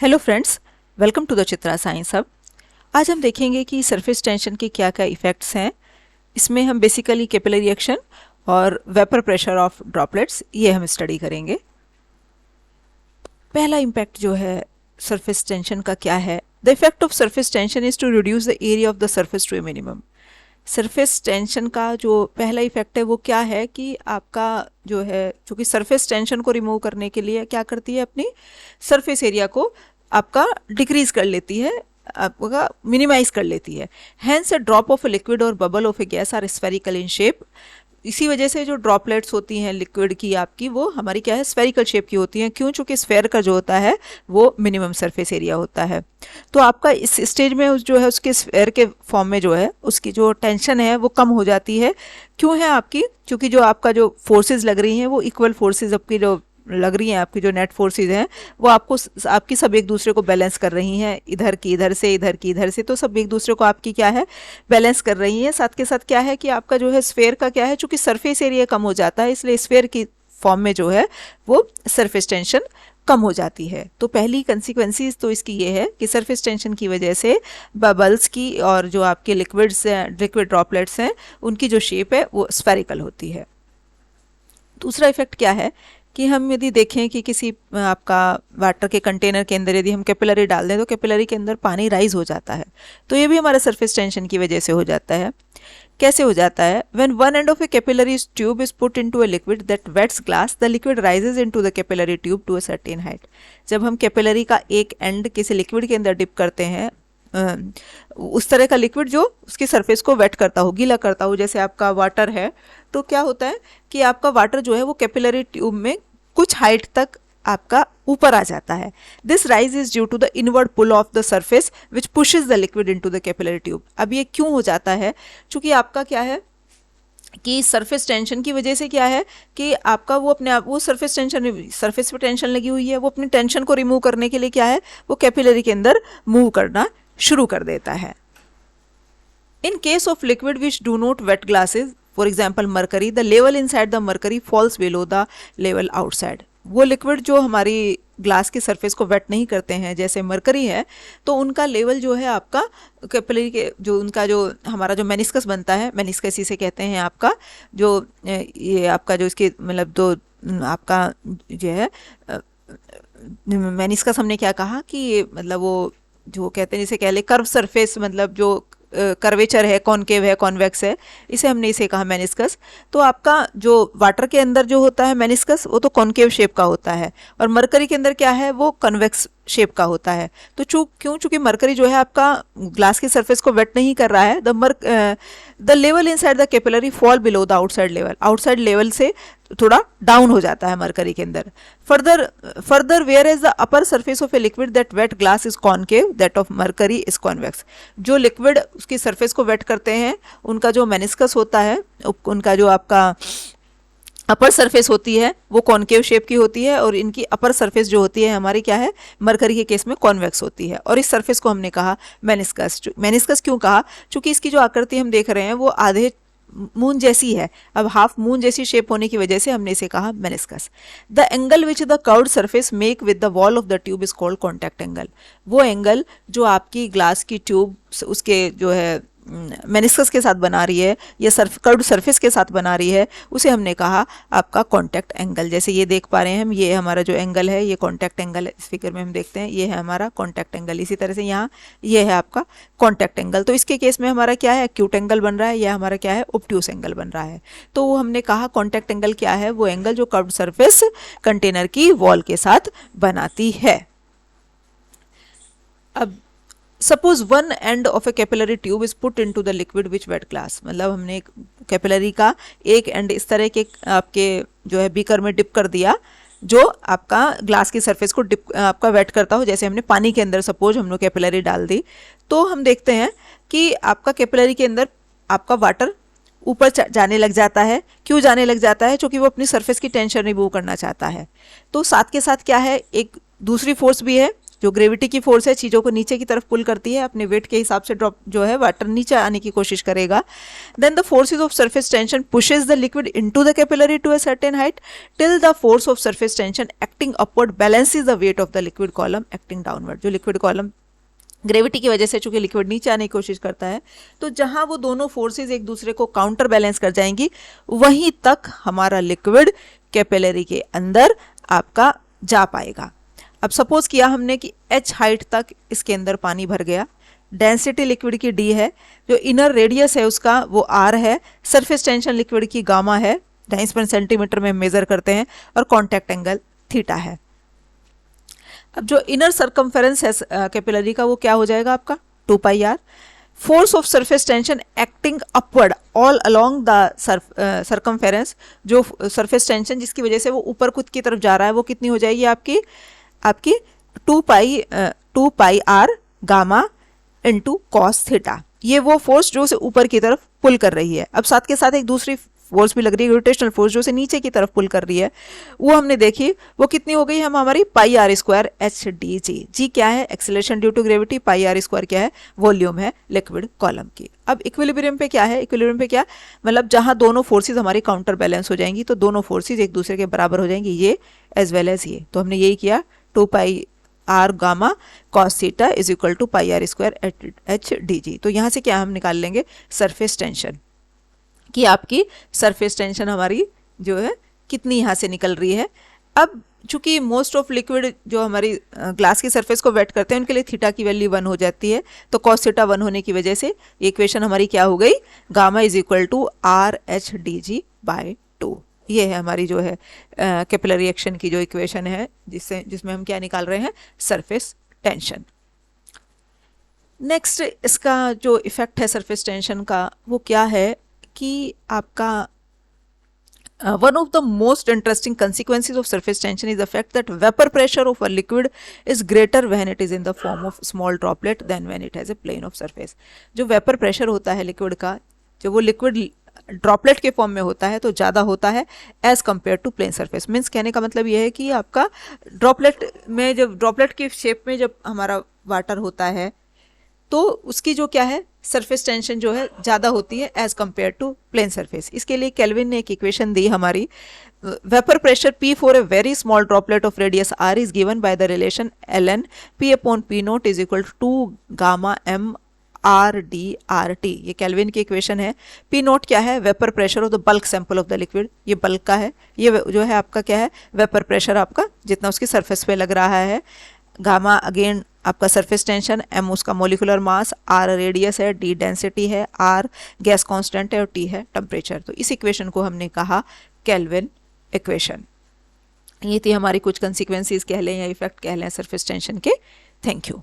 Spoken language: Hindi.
Hello friends, welcome to the Chitra science hub. आज हम देखेंगे कि सरफेस टेंशन के क्या क्या इफ़ेक्ट्स हैं। इसमें हम बेसिकली कैपिलरी एक्शन और वेपर प्रेशर ऑफ ड्रॉपलेट्स ये हम स्टडी करेंगे। पहला इम्पैक्ट जो है सरफेस टेंशन का क्या है। The effect of surface tension is to reduce the area of the surface to a minimum. Surface tension का जो पहला इफेक्ट है वो क्या है कि आपका जो है, चूँकि सरफेस टेंशन को रिमूव करने के लिए क्या करती है, अपनी सरफेस एरिया को आपका डिक्रीज कर लेती है, आपका मिनिमाइज कर लेती है। Hence a drop of a liquid और bubble of a gas are spherical in shape. इसी वजह से जो ड्रॉपलेट्स होती हैं लिक्विड की आपकी, वो हमारी क्या है, स्फेरिकल शेप की होती हैं। क्यों? चूंकि स्फेयर का जो होता है वो मिनिमम सरफेस एरिया होता है। तो आपका इस स्टेज में उस जो है उसके स्फेयर के फॉर्म में जो है उसकी जो टेंशन है वो कम हो जाती है। क्यों है आपकी? क्योंकि जो आपका जो फोर्सेज लग रही हैं वो इक्वल फोर्सेज आपकी जो लग रही हैं, आपकी जो नेट फोर्सेज हैं वो आपको आपकी सब एक दूसरे को बैलेंस कर रही हैं। इधर की इधर से, इधर की इधर से, तो सब एक दूसरे को आपकी क्या है, बैलेंस कर रही हैं। साथ के साथ क्या है कि आपका जो है स्फेयर का क्या है, चूंकि सरफेस एरिया कम हो जाता है इसलिए स्फेयर की फॉर्म में जो है वो सरफेस टेंशन कम हो जाती है। तो पहली कंसिक्वेंसीज तो इसकी ये है कि सरफेस टेंशन की वजह से बबल्स की और जो आपके लिक्विड्स हैं, लिक्विड ड्रॉपलेट्स हैं, उनकी जो शेप है वो स्फेरिकल होती है। दूसरा इफेक्ट क्या है कि हम यदि देखें कि किसी आपका वाटर के कंटेनर के अंदर यदि हम कैपिलरी डाल दें तो कैपिलरी के अंदर पानी राइज हो जाता है, तो ये भी हमारे सरफेस टेंशन की वजह से हो जाता है। कैसे हो जाता है? When one end of a capillary tube is put into a liquid that wets glass, the liquid rises into the capillary tube to a certain height. जब हम कैपिलरी का एक एंड किसी लिक्विड के अंदर डिप करते हैं, उस तरह का लिक्विड जो उसकी सरफेस को वेट करता हो, गीला करता हो, जैसे आपका वाटर है, तो क्या होता है कि आपका वाटर जो है वो कैपिलरी ट्यूब में कुछ हाइट तक आपका ऊपर आ जाता है। This rise is due to the inward pull of the surface which pushes the liquid into the capillary tube. अब ये क्यों हो जाता है? क्योंकि आपका क्या है कि सरफेस टेंशन की वजह से क्या है कि आपका वो अपने आप, वो सरफेस पे टेंशन लगी हुई है, वो अपनी टेंशन को रिमूव करने के लिए क्या है, वो कैपिलरी के अंदर मूव करना शुरू कर देता है। In case of liquid which do not wet glasses, for example mercury, the level inside the mercury falls below the level outside. वो लिक्विड जो हमारी ग्लास की सरफेस को वेट नहीं करते हैं, जैसे मरकरी है, तो उनका लेवल जो है आपका कैपिलरी के जो उनका जो हमारा जो मेनिस्कस बनता है, मेनिस्कस इसे कहते हैं आपका, जो ये आपका जो इसके मतलब दो आपका जो है मेनिस्कस, हमने क्या कहा कि मतलब वो जो कहते हैं, जिसे कह ले कर्व सरफेस, मतलब जो कर्वेचर है, कॉनकेव है, कॉन्वेक्स है, इसे हमने इसे कहा मेनिस्कस। तो आपका जो वाटर के अंदर जो होता है मेनिस्कस, वो तो कॉनकेव शेप का होता है, और मरकरी के अंदर क्या है, वो कन्वेक्स शेप का होता है। तो चूंकि मरकरी जो है आपका ग्लास की सरफेस को वेट नहीं कर रहा है, the level inside the capillary fall below the outside level से थोड़ा डाउन हो जाता है मरकरी के अंदर। Further where is the upper surface of a liquid that wet glass is concave, that of mercury is convex. जो लिक्विड उसकी सरफेस को वेट करते हैं उनका जो मेनिस्कस होता है, उनका जो आपका अपर सरफेस होती है वो कॉनकेव शेप की होती है, और इनकी अपर सरफेस जो होती है हमारी क्या है, मरकरी के केस में कॉन्वेक्स होती है, और इस सरफेस को हमने कहा मेनिस्कस। मेनिस्कस क्यों कहा? क्योंकि इसकी जो आकृति हम देख रहे हैं वो आधे मून जैसी है, अब हाफ मून जैसी शेप होने की वजह से हमने इसे कहा meniscus. The angle which the curved surface make with the wall of the tube is called contact angle. वो एंगल जो आपकी ग्लास की ट्यूब उसके जो है मेनिस्कस के साथ बना रही है या कर्व्ड सरफेस के साथ बना रही है, उसे हमने कहा आपका कॉन्टैक्ट एंगल। जैसे ये देख पा रहे हैं हम, ये हमारा जो एंगल है ये कॉन्टैक्ट एंगल है, इस फिगर में हम देखते हैं ये है हमारा कॉन्टैक्ट एंगल। इसी तरह से यहाँ ये है आपका कॉन्टैक्ट एंगल। तो इसके केस में हमारा क्या है, एक्यूट एंगल बन रहा है, या हमारा क्या है, ऑब्ट्यूस एंगल बन रहा है। तो वो हमने कहा कॉन्टैक्ट एंगल क्या है, वो एंगल जो कर्व्ड सरफेस कंटेनर की वॉल के साथ बनाती है। अब suppose one end of a capillary tube is put into the liquid which wet glass, मतलब हमने एक कैपिलरी का एक एंड इस तरह के आपके जो है बीकर में डिप कर दिया, जो आपका ग्लास की सरफेस को डिप आपका वेट करता हो, जैसे हमने पानी के अंदर सपोज हम लोग कैपिलरी डाल दी, तो हम देखते हैं कि आपका कैपिलरी के अंदर आपका वाटर ऊपर जाने लग जाता है। क्यों जाने लग जाता है? क्योंकि वो अपनी सरफेस की टेंशन रिमूव करना चाहता है। तो साथ के साथ क्या है, एक दूसरी फोर्स भी है, जो ग्रेविटी की फोर्स है चीज़ों को नीचे की तरफ पुल करती है, अपने वेट के हिसाब से ड्रॉप जो है वाटर नीचे आने की कोशिश करेगा. Then the forces of surface tension pushes the liquid into the capillary to a certain height till the force of surface tension acting upward balances the weight of the liquid column acting downward. जो लिक्विड कॉलम ग्रेविटी की वजह से चूंकि लिक्विड नीचे आने की कोशिश करता है, तो जहां वो दोनों फोर्सेस एक दूसरे को काउंटर बैलेंस कर जाएंगी, वहीं तक हमारा लिक्विड कैपिलरी के अंदर आपका जा पाएगा. अब सपोज किया हमने कि h हाइट तक इसके अंदर पानी भर गया, डेंसिटी लिक्विड की d है, जो इनर रेडियस है उसका वो r है, सरफेस टेंशन लिक्विड की गामा है, डाइंस पर सेंटीमीटर में मेजर करते हैं, और कॉन्टैक्ट एंगल थीटा है. अब जो इनर सरकमफेरेंस है कैपिलरी का वो क्या हो जाएगा आपका 2 pi R. Force of surface tension acting upward all along the circumference, जो सरफेस टेंशन जिसकी वजह से वो ऊपर खुद की तरफ जा रहा है वो कितनी हो जाएगी आपकी 2 pi R gamma into cos theta. ये वो फोर्स जो उसे ऊपर की तरफ पुल कर रही है. अब साथ के साथ एक दूसरी फोर्स भी लग रही है, ग्रेविटेशनल फोर्स, जो उसे नीचे की तरफ पुल कर रही है, वो हमने देखी वो कितनी हो गई, हम हमारी pi R square H D G. G क्या है, acceleration due to gravity, pi R square क्या है, वॉल्यूम है लिक्विड कॉलम की. अब इक्विलिब्रियम पे क्या है, इक्विलिब्रियम पे क्या मतलब जहां दोनों फोर्सेज हमारी काउंटर बैलेंस हो जाएंगी, तो दोनों फोर्सेज एक दूसरे के बराबर हो जाएंगी, ये एज वेल एज ये. तो हमने यही किया 2 pi R gamma cos theta is equal to pi R square H D G. तो यहाँ से क्या हम निकाल लेंगे, सरफेस टेंशन, कि आपकी सरफेस टेंशन हमारी जो है कितनी यहाँ से निकल रही है. अब चूंकि मोस्ट ऑफ लिक्विड जो हमारी ग्लास की सरफेस को वेट करते हैं उनके लिए थीटा की वैल्यू 1 हो जाती है, तो कॉस थीटा 1 होने की वजह से इक्वेशन हमारी क्या हो गई, gamma is equal to R H D G by 2. ये है हमारी जो है कैपिलरी एक्शन की जो इक्वेशन है, जिसमें हम क्या निकाल रहे हैं, सरफेस टेंशन. नेक्स्ट इसका जो इफेक्ट है सरफेस टेंशन का वो क्या है कि आपका one of the most interesting consequences of surface tension is the fact that vapor pressure of a liquid is greater when it is in the form of small droplet than when it has a plane of surface. जो वेपर प्रेशर होता है लिक्विड का, जब वो लिक्विड ड्रॉपलेट के फॉर्म में होता है तो ज़्यादा होता है as compare to plane surface. Means कहने का मतलब ये है कि आपका ड्रॉपलेट में, जब ड्रॉपलेट की शेप में जब हमारा वाटर होता है तो उसकी जो क्या है सरफेस टेंशन जो है ज़्यादा होती है as compare to plane surface. इसके लिए केल्विन ने एक इक्वेशन दी हमारी, vapour pressure P for a very small droplet of radius R is given by the relation ln P upon P naught is equal to gamma m R D R T. ये केल्विन की इक्वेशन है. P नोट क्या है, vapour pressure of the bulk sample of the liquid, ये बल्क का है, ये जो है आपका क्या है, वेपर प्रेशर आपका जितना उसकी सरफेस पे लग रहा है. गामा अगेन आपका सरफेस टेंशन, m उसका मोलिकुलर मास, r रेडियस है, d डेंसिटी है, r गैस कांस्टेंट है और t है टेम्परेचर. तो इस इक्वेशन को हमने कहा केल्विन इक्वेशन. ये थी हमारी कुछ कंसिक्वेंसेस कह लें या इफेक्ट कह लें सरफेस टेंशन के. Thank you.